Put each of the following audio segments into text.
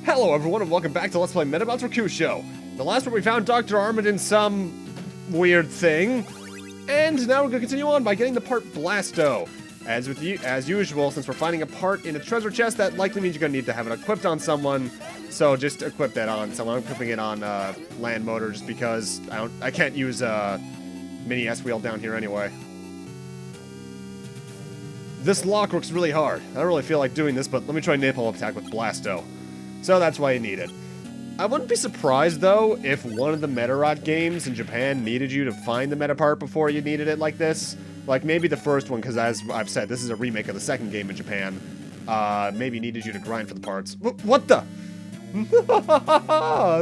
Hello everyone and welcome back to Let's Play Medabots Rokusho. The last one we found Dr. Armand in some weird thing. And now we're going to continue on by getting the part Blasto. As usual, since we're finding a part in a treasure chest, that likely means you're going to need to have it equipped on someone. So just equip that on someone. I'm equipping it on land motor just because I can't use mini S-wheel down here anyway. This lock works really hard. I don't really feel like doing this, but let me try Napalm Attack with Blasto. So that's why you need it. I wouldn't be surprised, though, if one of the Medabots games in Japan needed you to find the meta part before you needed it like this. Like, maybe the first one, because as I've said, this is a remake of the second game in Japan. Maybe needed you to grind for the parts. What the?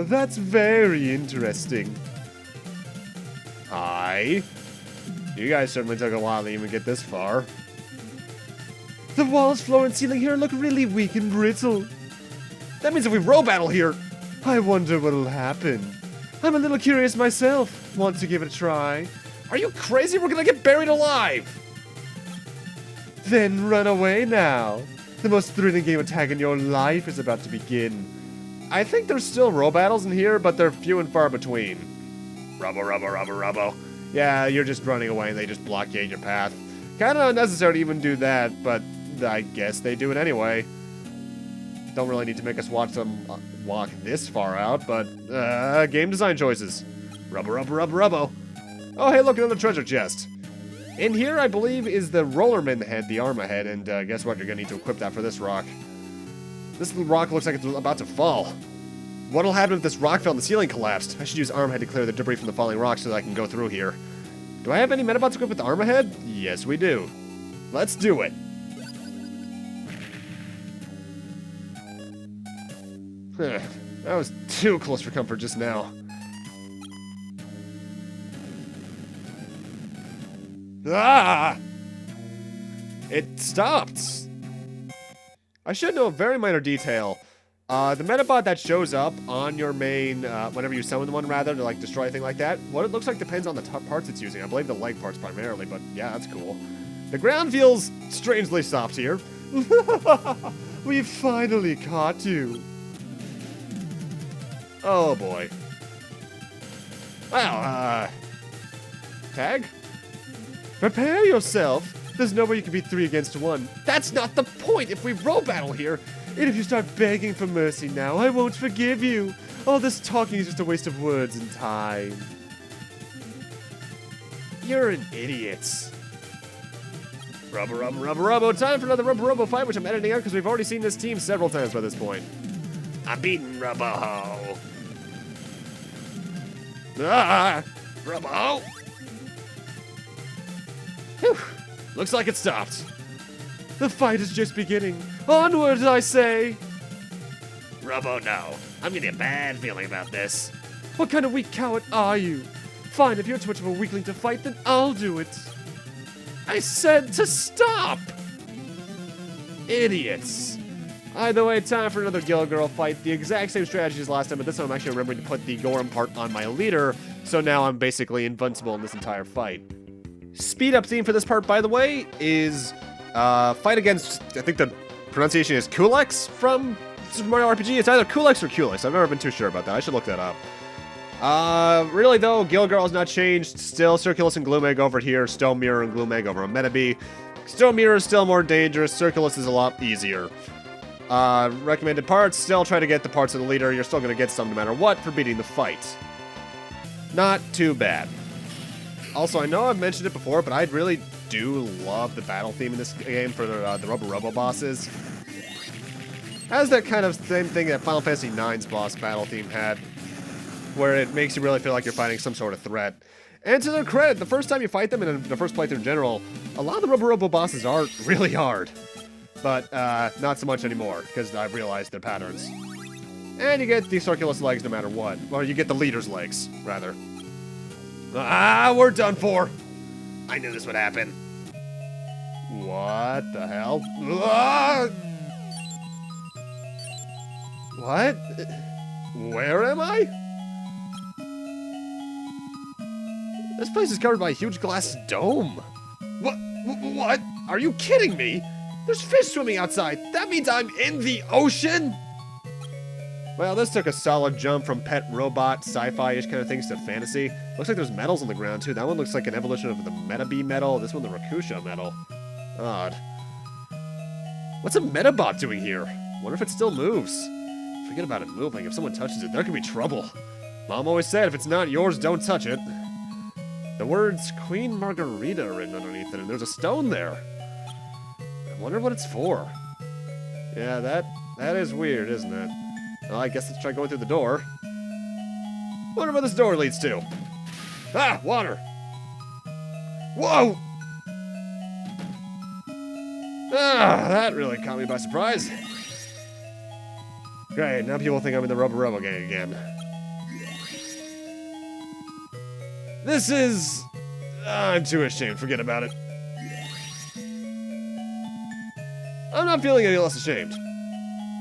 That's very interesting. Hi. You guys certainly took a while to even get this far. The walls, floor, and ceiling here look really weak and brittle. That means if we row battle here, I wonder what'll happen. I'm a little curious myself. Want to give it a try? Are you crazy? We're gonna get buried alive! Then run away now. The most thrilling game attack in your life is about to begin. I think there's still row battles in here, but they're few and far between. Rubbo. Yeah, you're just running away and they just blockade your path. Kinda unnecessary to even do that, but I guess they do it anyway. Don't really need to make us watch them walk this far out, but game design choices. Rubbo. Oh, hey, look, another treasure chest. In here, I believe, is the Rollerman head, the Arma head, and guess what? You're gonna need to equip that for this rock. This rock looks like it's about to fall. What'll happen if this rock fell and the ceiling collapsed? I should use Arma head to clear the debris from the falling rock so that I can go through here. Do I have any Medabots equipped with the Arma head? Yes, we do. Let's do it. That was too close for comfort just now. Ah! It stopped! I should know a very minor detail. The Medabot that shows up on your main, whenever you summon one rather, to like destroy a thing like that, what it looks like depends on the parts it's using. I believe the leg parts primarily, but yeah, that's cool. The ground feels strangely soft here. We finally caught you. Oh boy. Well, tag? Prepare yourself. There's no way you can be 3 against 1. That's not the point if we row battle here. And if you start begging for mercy now, I won't forgive you. All this talking is just a waste of words and time. You're an idiot. Rubbo. Time for another Rubbo fight, which I'm editing out because we've already seen this team several times by this point. I'm beating Rubbo. Ah! Rubbo! Whew. Looks like it stopped. The fight is just beginning. Onward, I say! Rubbo, no. I'm getting a bad feeling about this. What kind of weak coward are you? Fine, if you're too much of a weakling to fight, then I'll do it. I said to stop! Idiots. Either way, time for another Gillgirl fight. The exact same strategy as last time, but this time I'm actually remembering to put the Gorham part on my leader, so now I'm basically invincible in this entire fight. Speed up theme for this part, by the way, is fight against, I think the pronunciation is Kulex from Super Mario RPG. It's either Kulex or Kulex. I've never been too sure about that. I should look that up. Really though, Gillgirl has not changed. Still Circulus and Gloomegg over here. Stone Mirror and Gloomegg over on Medabots. Stone Mirror is still more dangerous. Circulus is a lot easier. Recommended parts, still try to get the parts of the leader. You're still going to get some no matter what for beating the fight. Not too bad. Also, I know I've mentioned it before, but I really do love the battle theme in this game for the Rubbo bosses. Has that kind of same thing that Final Fantasy IX's boss battle theme had, where it makes you really feel like you're fighting some sort of threat. And to their credit, the first time you fight them, and in the first playthrough in general, a lot of the Rubbo bosses are really hard. But not so much anymore, because I've realized their patterns. And you get the Circulus legs no matter what. Or you get the leader's legs, rather. Ah, we're done for! I knew this would happen. What the hell? Ah! What? Where am I? This place is covered by a huge glass dome. What? Are you kidding me? There's fish swimming outside. That means I'm in the ocean? Well, this took a solid jump from pet robot, sci-fi-ish kind of things to fantasy. Looks like there's metals on the ground, too. That one looks like an evolution of the Medabots metal. This one, the Rokusho metal. Odd. What's a Medabot doing here? Wonder if it still moves. Forget about it moving. If someone touches it, there could be trouble. Mom always said, if it's not yours, don't touch it. The words Queen Margarita are written underneath it, and there's a stone there. I wonder what it's for. Yeah, that is weird, isn't it? Well, I guess let's try going through the door. Wonder where this door leads to. Ah, water! Whoa! Ah, that really caught me by surprise. Great, now people think I'm in the Robo gang again. This is... I'm too ashamed, forget about it. I'm not feeling any less ashamed.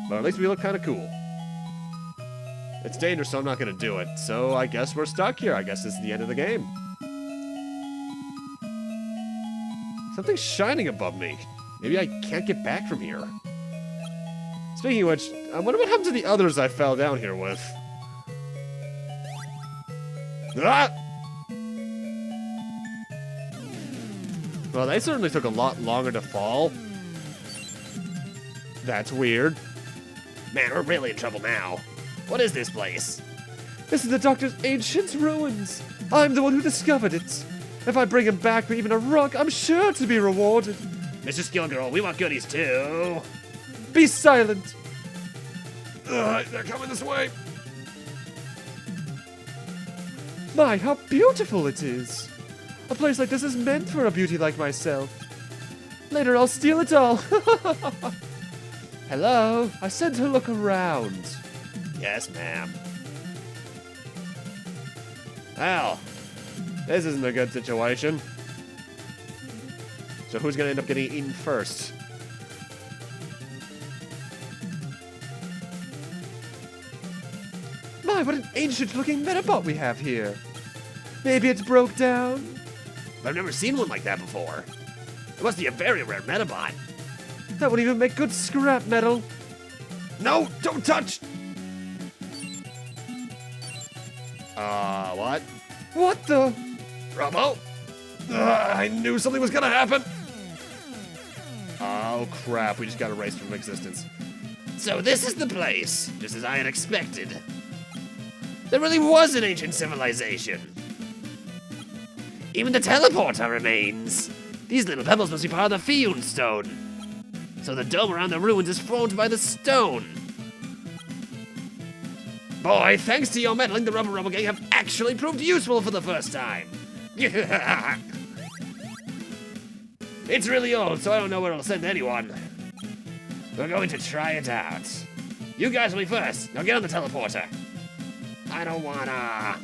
But at least we look kind of cool. It's dangerous, so I'm not going to do it. So I guess we're stuck here. I guess this is the end of the game. Something's shining above me. Maybe I can't get back from here. Speaking of which, I wonder what happened to the others I fell down here with. Ah! Well, they certainly took a lot longer to fall. That's weird. Man, we're really in trouble now. What is this place? This is the Doctor's ancient ruins. I'm the one who discovered it. If I bring him back with even a rock, I'm sure to be rewarded. Mrs. Gillgirl, we want goodies too. Be silent. They're coming this way. My, how beautiful it is. A place like this is meant for a beauty like myself. Later, I'll steal it all. Hello? I said to look around. Yes, ma'am. Well, this isn't a good situation. So who's gonna end up getting eaten first? My, what an ancient-looking Medabot we have here. Maybe it's broke down? I've never seen one like that before. It must be a very rare Medabot. That would even make good scrap metal. No, don't touch! What? What the? Robo? I knew something was gonna happen. Oh, crap. We just got erased from existence. So this is the place, just as I had expected. There really was an ancient civilization. Even the teleporter remains. These little pebbles must be part of the Fiyun stone. So the dome around the ruins is formed by the stone. Boy, thanks to your meddling, the Robo gang have actually proved useful for the first time. It's really old, so I don't know where it'll send anyone. We're going to try it out. You guys will be first. Now get on the teleporter. I don't wanna...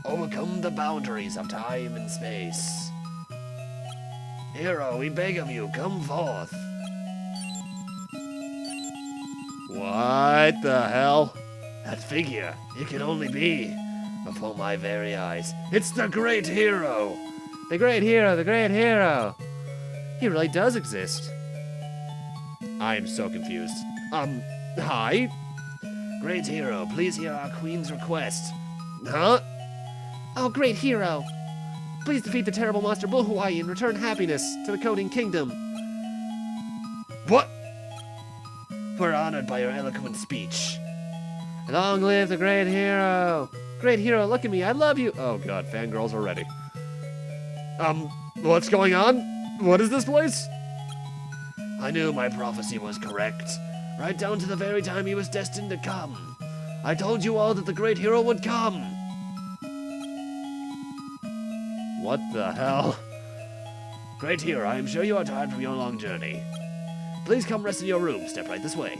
Overcome the boundaries of time and space. Hero, we beg of you, come forth. What the hell? That figure, it can only be before my very eyes. It's the great hero. The great hero, the great hero. He really does exist. I am so confused. Hi? Great hero, please hear our queen's request. Huh? Oh, great hero. Please defeat the terrible monster Bull Hawaii and return happiness to the Kodine Kingdom. What? We're honored by your eloquent speech. Long live the great hero. Great hero, look at me, I love you. Oh god, fangirls already. What's going on? What is this place? I knew my prophecy was correct. Right down to the very time he was destined to come. I told you all that the great hero would come. What the hell? Great hero, I am sure you are tired from your long journey. Please come rest in your room. Step right this way.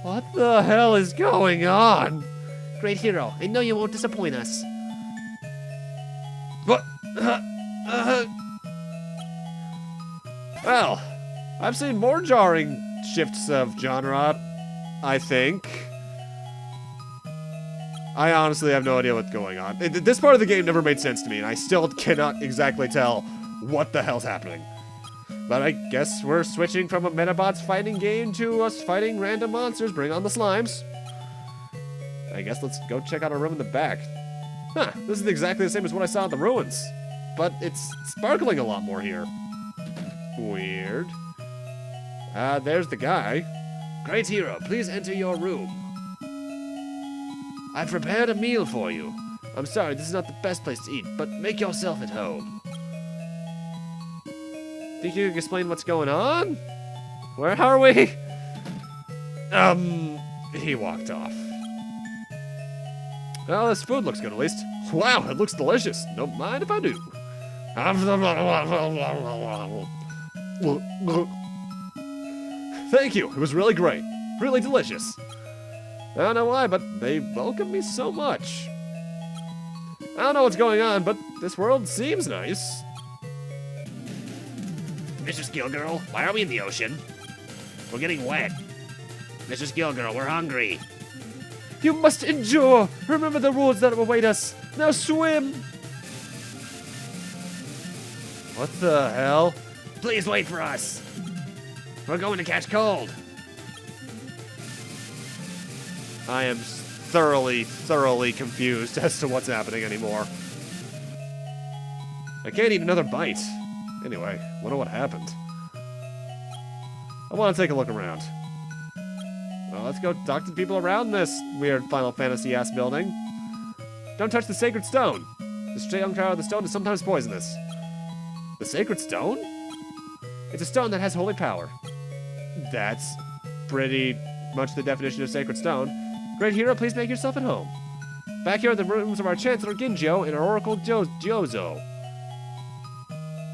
What the hell is going on? Great hero, I know you won't disappoint us. What? Well, I've seen more jarring shifts of genre, I think. I honestly have no idea what's going on. This part of the game never made sense to me, and I still cannot exactly tell what the hell's happening. But I guess we're switching from a Medabots fighting game to us fighting random monsters. Bring on the slimes. I guess let's go check out our room in the back. Huh, this is exactly the same as what I saw at the ruins. But it's sparkling a lot more here. Weird. There's the guy. Great hero, please enter your room. I've prepared a meal for you. I'm sorry, this is not the best place to eat, but make yourself at home. Think you can explain what's going on? Where are we? He walked off. Well, this food looks good at least. Wow, it looks delicious. Don't mind if I do. Thank you, it was really great. Really delicious. I don't know why, but they welcome me so much. I don't know what's going on, but this world seems nice. Mrs. Gillgirl, why are we in the ocean? We're getting wet. Mrs. Gillgirl, we're hungry. You must endure. Remember the rules that await us. Now swim. What the hell? Please wait for us. We're going to catch cold. I am thoroughly confused as to what's happening anymore. I can't eat another bite. Anyway, wonder what happened. I want to take a look around. Well, let's go talk to the people around this weird Final Fantasy-ass building. Don't touch the sacred stone. The strong power of the stone is sometimes poisonous. The sacred stone? It's a stone that has holy power. That's pretty much the definition of sacred stone. Great hero, please make yourself at home. Back here are the rooms of our Chancellor Ginjo and our Oracle Jozo.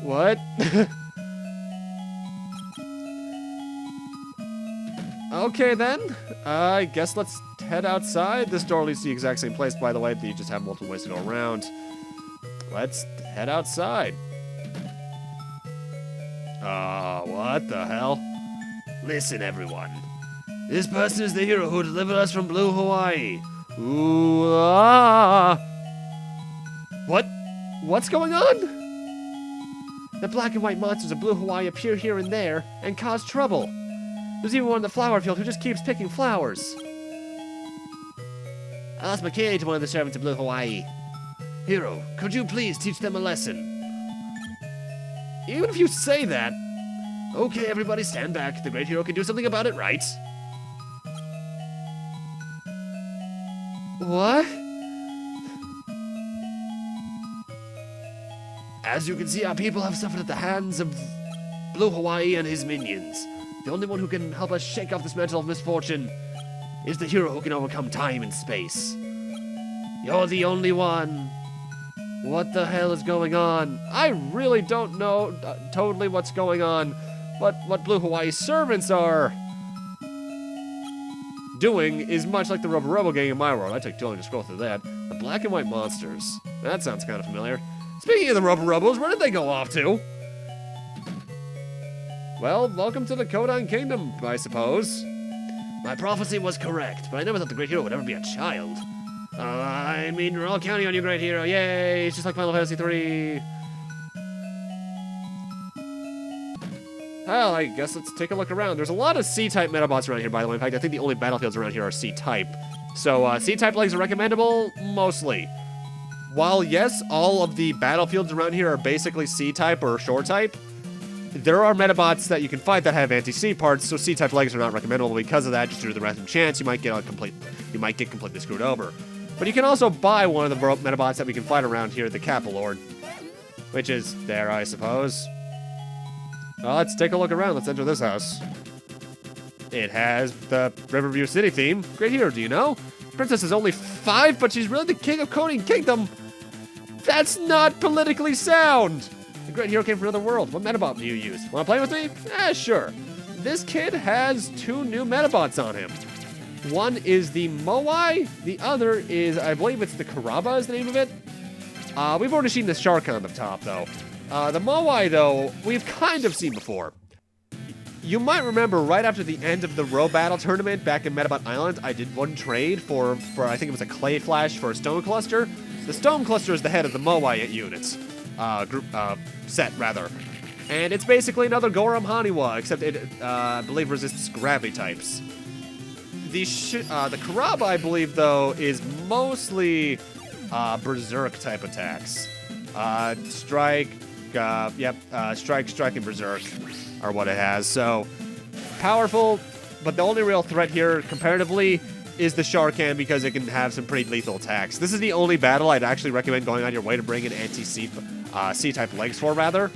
What? Okay then, I guess let's head outside. This door leads to the exact same place, by the way, but you just have multiple ways to go around. Let's head outside. What the hell? Listen, everyone. This person is the hero who delivered us from Blue Hawaii. Ooh, ah. What's going on? The black and white monsters of Blue Hawaii appear here and there and cause trouble. There's even one in the flower field who just keeps picking flowers. I lost my key to one of the servants of Blue Hawaii. Hero, could you please teach them a lesson? Even if you say that. Okay, everybody stand back. The great hero can do something about it, right? What? As you can see, our people have suffered at the hands of Blue Hawaii and his minions. The only one who can help us shake off this mantle of misfortune is the hero who can overcome time and space. You're the only one. What the hell is going on? I really don't know totally what's going on, but what Blue Hawaii's servants are doing is much like the Robo game in my world. I took too long to scroll through that. The black and white monsters. That sounds kind of familiar. Speaking of the Robos, where did they go off to? Well, welcome to the Kodine Kingdom, I suppose. My prophecy was correct, but I never thought the great hero would ever be a child. I mean, we're all counting on you, great hero. Yay! It's just like Final Fantasy 3. Well, I guess let's take a look around. There's a lot of C-Type Medabots around here, by the way. In fact, I think the only battlefields around here are C-Type. So, C-Type legs are recommendable, mostly. While, yes, all of the battlefields around here are basically C-Type or Shore-Type, there are Medabots that you can fight that have anti-C parts, so C-Type legs are not recommendable because of that. Just due to the random chance, you might get completely screwed over. But you can also buy one of the Medabots that we can fight around here, the Kappa Lord, which is there, I suppose. Well, let's take a look around. Let's enter this house. It has the Riverview City theme. Great hero, do you know? Princess is only 5, but she's really the king of Kodine Kingdom. That's not politically sound. The great hero came from another world. What Medabot do you use? Want to play with me? Sure. This kid has 2 new Medabots on him. One is the Moai. The other is, I believe it's the Karaba is the name of it. We've already seen the shark on the top, though. The Moai, though, we've kind of seen before. You might remember right after the end of the Row Battle tournament back in Medabot Island, I did one trade for I think it was a Clay Flash for a Stone Cluster. The Stone Cluster is the head of the Moai units. Set, rather. And it's basically another Gorum Haniwa, except it, I believe, resists gravity types. The Karaba, I believe, though, is mostly Berserk type attacks. Strike, Strike, and Berserk are what it has. So, powerful, but the only real threat here, comparatively, is the Sharkan because it can have some pretty lethal attacks. This is the only battle I'd actually recommend going on your way to bring an C-type legs for, rather.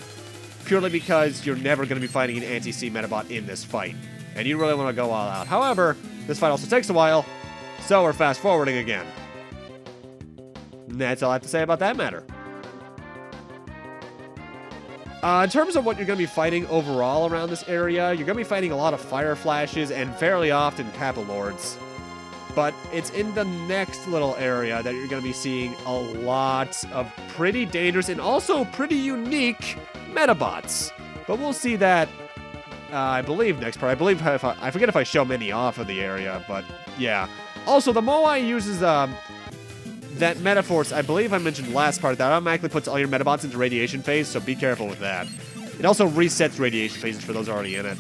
Purely because you're never going to be fighting an anti-C Medabot in this fight. And you really want to go all out. However, this fight also takes a while, so we're fast-forwarding again. And that's all I have to say about that matter. In terms of what you're going to be fighting overall around this area, you're going to be fighting a lot of Fire Flashes and fairly often Kappa Lords. But it's in the next little area that you're going to be seeing a lot of pretty dangerous and also pretty unique Medabots. But we'll see that, I believe, next part. I forget if I show many off of the area, but yeah. Also, the Moai uses that Metaforce, I believe I mentioned last part, that automatically puts all your Medabots into radiation phase, so be careful with that. It also resets radiation phases for those already in it.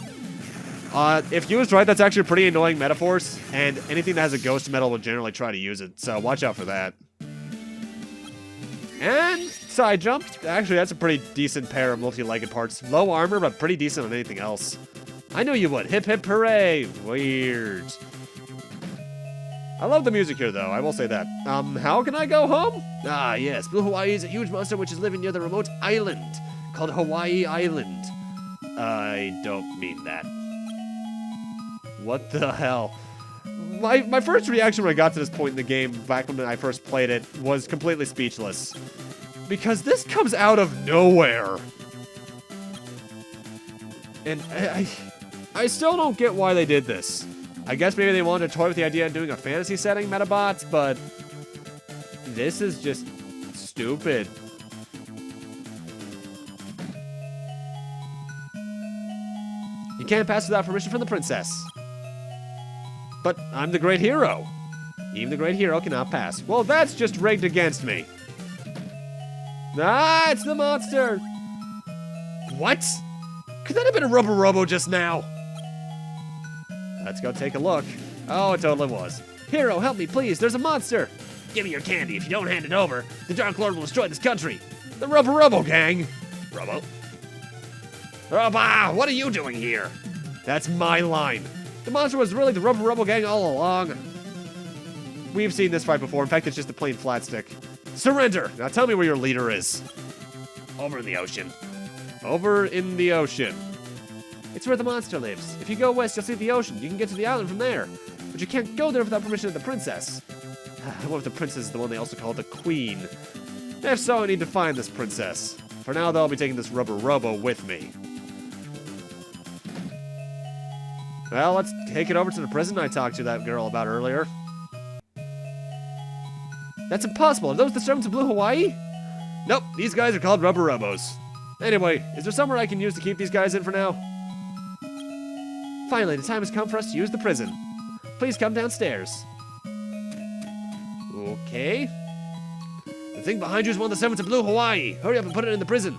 If used right, that's actually a pretty annoying Metaforce, and anything that has a Ghost Metal will generally try to use it, so watch out for that. And side jump. Actually, that's a pretty decent pair of multi-legged parts. Low armor, but pretty decent on anything else. I knew you would. Hip hip hooray. Weird. I love the music here, though. I will say that. How can I go home? Ah, yes. Blue Hawaii is a huge monster which is living near the remote island called Hawaii Island. I don't mean that. What the hell? My first reaction when I got to this point in the game, back when I first played it, was completely speechless. Because this comes out of nowhere. And I still don't get why they did this. I guess maybe they wanted to toy with the idea of doing a fantasy setting Medabots, but this is just stupid. You can't pass without permission from the princess. But I'm the great hero. Even the great hero cannot pass. Well, that's just rigged against me. Ah, it's the monster. What? Could that have been a Rubber Robo just now? Let's go take a look. Oh, it totally was. Hero, help me, please. There's a monster. Give me your candy. If you don't hand it over, the Dark Lord will destroy this country. The Rubber Robo gang. Robo? Robo, what are you doing here? That's my line. The monster was really the Rubber Robo gang all along. We've seen this fight before. In fact, it's just a plain flat stick. Surrender. Now tell me where your leader is. Over in the ocean. Over in the ocean. It's where the monster lives. If you go west, you'll see the ocean. You can get to the island from there. But you can't go there without permission of the princess. What if the princess is the one they also call the queen? If so, I need to find this princess. For now, though, I'll be taking this Rubber Robo with me. Well, let's take it over to the prison I talked to that girl about earlier. That's impossible. Are those the servants of Blue Hawaii? Nope, these guys are called Rubber Robos. Anyway, is there somewhere I can use to keep these guys in for now? Finally, the time has come for us to use the prison. Please come downstairs. Okay. The thing behind you is one of the servants of Blue Hawaii. Hurry up and put it in the prison.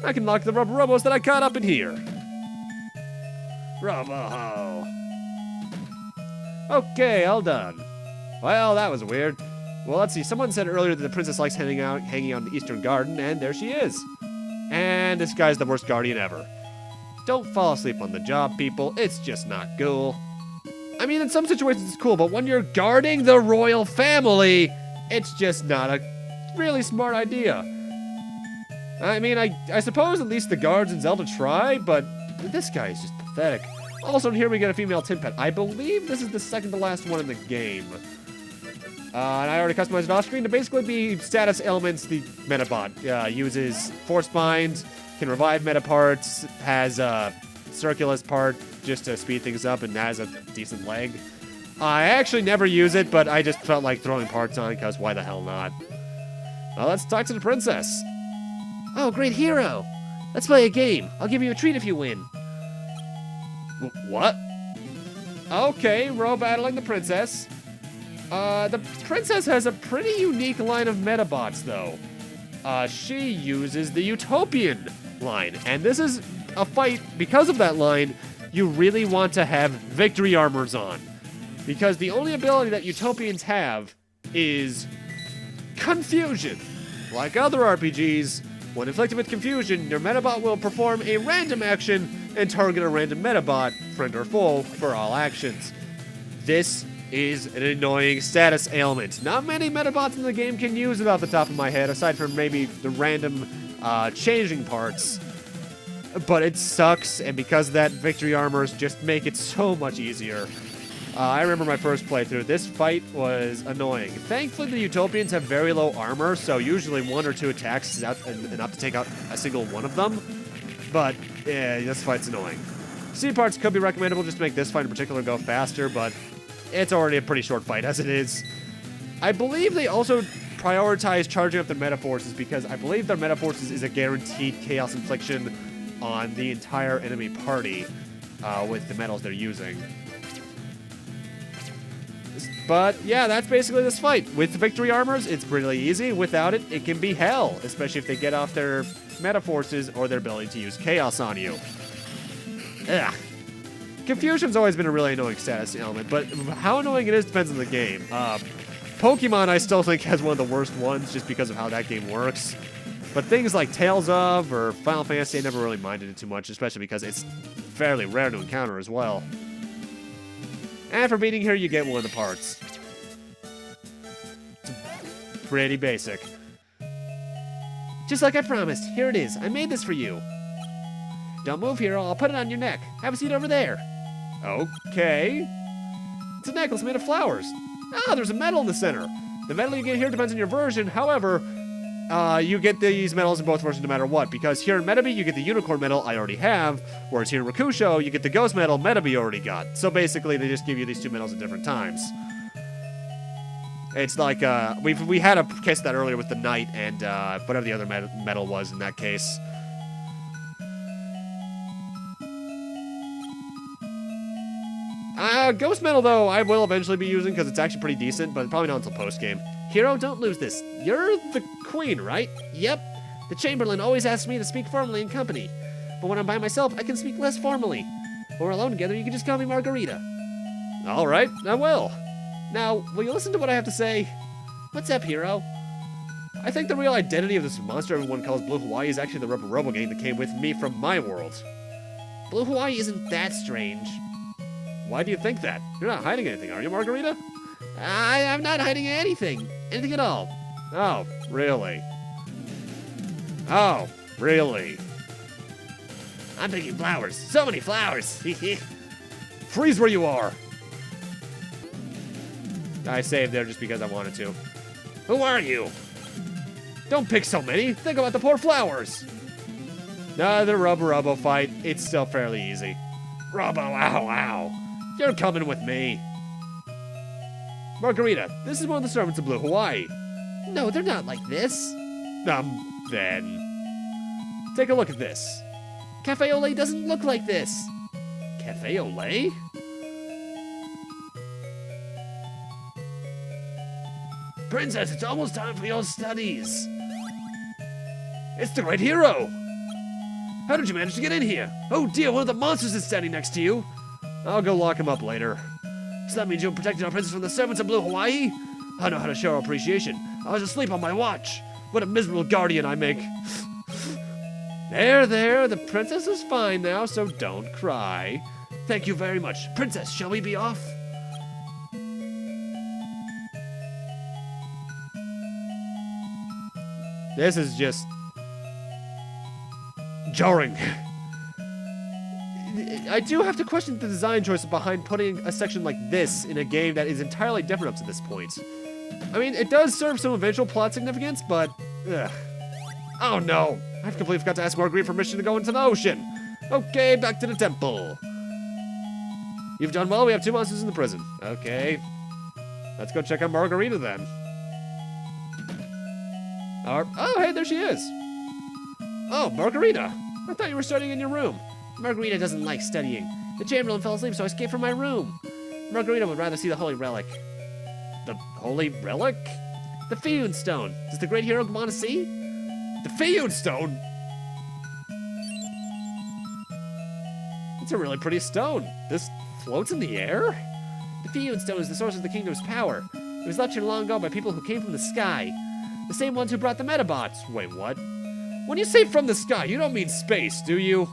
I can lock the Rubber Robos that I caught up in here. Robo. Okay, all done. Well, that was weird. Well, let's see. Someone said earlier that the princess likes hanging out in the Eastern Garden, and there she is. And this guy's the worst guardian ever. Don't fall asleep on the job, people. It's just not cool. I mean, in some situations it's cool, but when you're guarding the royal family, it's just not a really smart idea. I mean, I suppose at least the guards in Zelda try, but this guy is just pathetic. Also, here we get a female tin pet. I believe this is the second to last one in the game. And I already customized it off screen to basically be status elements the Medabot uses. Force Bind, can revive meta parts, has a Circulus part just to speed things up, and has a decent leg. I actually never use it, but I just felt like throwing parts on it because why the hell not? Well, let's talk to the princess. Oh, great hero. Let's play a game. I'll give you a treat if you win. What? Okay, we're battling the princess. The princess has a pretty unique line of Medabots, though. she uses the Utopian line. And this is a fight, because of that line, you really want to have victory armors on. Because the only ability that Utopians have is confusion. Like other RPGs, when inflicted with confusion, your Medabot will perform a random action and target a random Medabot, friend or foe, for all actions. This is an annoying status ailment. Not many Medabots in the game can use it off the top of my head, aside from maybe the random changing parts. But it sucks, and because of that, victory armors just make it so much easier. I remember my first playthrough. This fight was annoying. Thankfully, the Utopians have very low armor, so usually 1 or 2 attacks is enough to take out a single one of them. But, yeah, this fight's annoying. C parts could be recommendable just to make this fight in particular go faster, but it's already a pretty short fight as it is. I believe they also prioritize charging up their Meta Forces because I believe their Meta Forces is a guaranteed chaos infliction on the entire enemy party with the metals they're using. But yeah, that's basically this fight. With victory armors, it's really easy. Without it, it can be hell, especially if they get off their Meta Forces or their ability to use chaos on you. Ugh. Confusion's always been a really annoying status element, but how annoying it is depends on the game. Pokemon, I still think, has one of the worst ones just because of how that game works. But things like Tales of or Final Fantasy, I never really minded it too much, especially because it's fairly rare to encounter as well. And for beating her, you get one of the parts. It's pretty basic. Just like I promised, here it is. I made this for you. Don't move, hero. I'll put it on your neck. Have a seat over there. Okay. It's a necklace made of flowers. Ah, there's a medal in the center. The medal you get here depends on your version. However, you get these medals in both versions no matter what, because here in Medabots, you get the Unicorn medal I already have, whereas here in Rokusho, you get the Ghost medal Medabots already got. So basically, they just give you these 2 medals at different times. It's like, we had a case of that earlier with the Knight and whatever the other medal was in that case. Ghost medal, though, I will eventually be using because it's actually pretty decent, but probably not until post-game. Hero, don't lose this. You're the queen, right? Yep. The Chamberlain always asks me to speak formally in company. But when I'm by myself, I can speak less formally. When we're alone together, you can just call me Margarita. All right, I will. Now, will you listen to what I have to say? What's up, Hero? I think the real identity of this monster everyone calls Blue Hawaii is actually the Rubber Robo gang that came with me from my world. Blue Hawaii isn't that strange. Why do you think that? You're not hiding anything, are you, Margarita? I'm not hiding anything. Anything at all. Oh, really? Oh, really? I'm picking flowers. So many flowers. Freeze where you are. I saved there just because I wanted to. Who are you? Don't pick so many. Think about the poor flowers. The Rubber fight, it's still fairly easy. Robo, ow, ow. You're coming with me. Margarita, this is one of the servants of Blue Hawaii. No, they're not like this. Then. Take a look at this. Cafe Olé doesn't look like this. Cafe Olé? Princess, it's almost time for your studies. It's the Great Hero. How did you manage to get in here? Oh dear, one of the monsters is standing next to you. I'll go lock him up later. So that means you're protecting our princess from the servants of Blue Hawaii? I know how to show our appreciation. I was asleep on my watch. What a miserable guardian I make. There, the princess is fine now, so don't cry. Thank you very much. Princess, shall we be off? This is just jarring. I do have to question the design choice behind putting a section like this in a game that is entirely different up to this point. I mean, it does serve some eventual plot significance, but... ugh. Oh no! I've completely forgot to ask Marguerite permission to go into the ocean! Okay, back to the temple. You've done well, we have 2 monsters in the prison. Okay. Let's go check on Margarita then. Oh, hey, there she is! Oh, Margarita! I thought you were studying in your room. Margarita doesn't like studying. The Chamberlain fell asleep, so I escaped from my room. Margarita would rather see the Holy Relic. The Holy Relic? The Fiyun Stone. Does the Great Hero want to see? The Fiyun Stone? It's a really pretty stone. This floats in the air? The Fiyun Stone is the source of the kingdom's power. It was left here long ago by people who came from the sky. The same ones who brought the Medabots. Wait, what? When you say from the sky, you don't mean space, do you?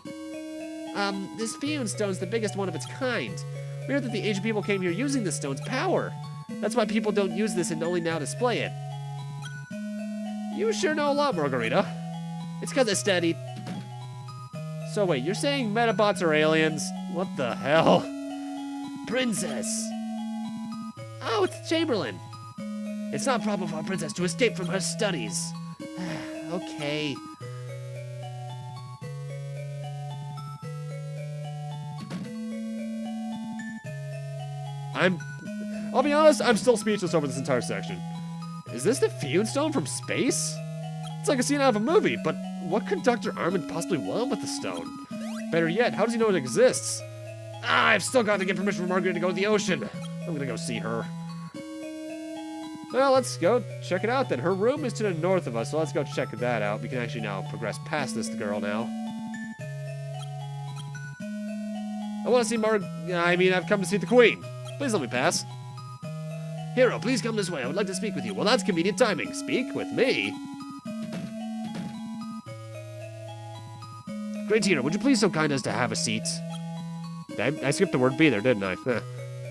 This Fiyun Stone is the biggest one of its kind. We heard that the ancient people came here using this stone's power. That's why people don't use this and only now display it. You sure know a lot, Margarita. It's because I studied. So wait, you're saying Medabots are aliens? What the hell? Princess. Oh, it's Chamberlain. It's not a problem for a princess to escape from her studies. Okay. I'll be honest, I'm still speechless over this entire section. Is this the Fiyun Stone from space? It's like a scene out of a movie, but what could Dr. Armand possibly want with the stone? Better yet, how does he know it exists? I've still got to get permission from Margarita to go to the ocean. I'm gonna go see her. Well, let's go check it out then. Her room is to the north of us, so let's go check that out. We can actually now progress past this girl now. I want to see I've come to see the Queen. Please let me pass. Hero, please come this way. I would like to speak with you. Well, that's convenient timing. Speak with me? Great Hero, would you please so kind as to have a seat? I skipped the word be there, didn't I?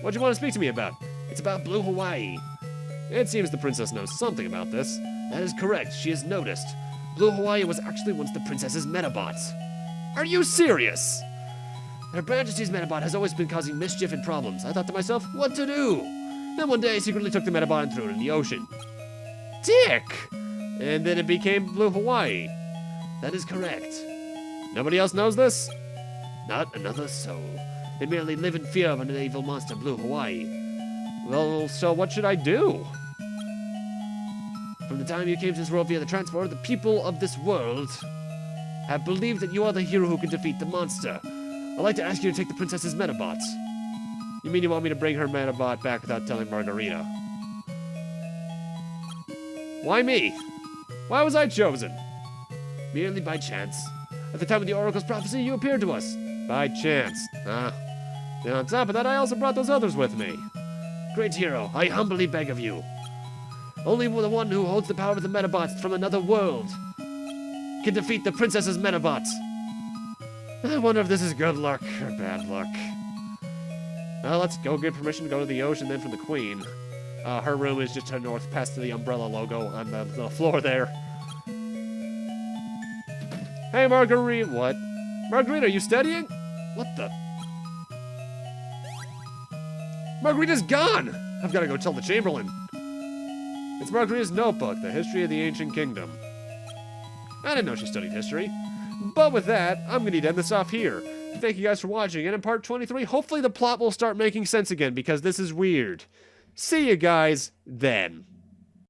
What'd you want to speak to me about? It's about Blue Hawaii. It seems the princess knows something about this. That is correct. She has noticed. Blue Hawaii was actually once the princess's Medabots. Are you serious? Her Majesty's Medabot has always been causing mischief and problems. I thought to myself, what to do? Then one day I secretly took the Medabot and threw it in the ocean. Dick! And then it became Blue Hawaii. That is correct. Nobody else knows this? Not another soul. They merely live in fear of an evil monster, Blue Hawaii. Well, so what should I do? From the time you came to this world via the transport, the people of this world have believed that you are the hero who can defeat the monster. I'd like to ask you to take the princess's Medabots. You mean you want me to bring her Medabot back without telling Margarita? Why me? Why was I chosen? Merely by chance. At the time of the Oracle's prophecy, you appeared to us. By chance. And on top of that, I also brought those others with me. Great Hero, I humbly beg of you. Only the one who holds the power of the Medabots from another world can defeat the princess's Medabots. I wonder if this is good luck or bad luck. Well, let's go get permission to go to the ocean then from the Queen. Her room is just to the north, past the umbrella logo on the floor there. Hey, Margarita. What? Margarita, are you studying? What the? Margarita's gone! I've got to go tell the Chamberlain. It's Margarita's notebook, The History of the Ancient Kingdom. I didn't know she studied history. But with that, I'm going to end this off here. Thank you guys for watching, and in part 23, hopefully the plot will start making sense again, because this is weird. See you guys then.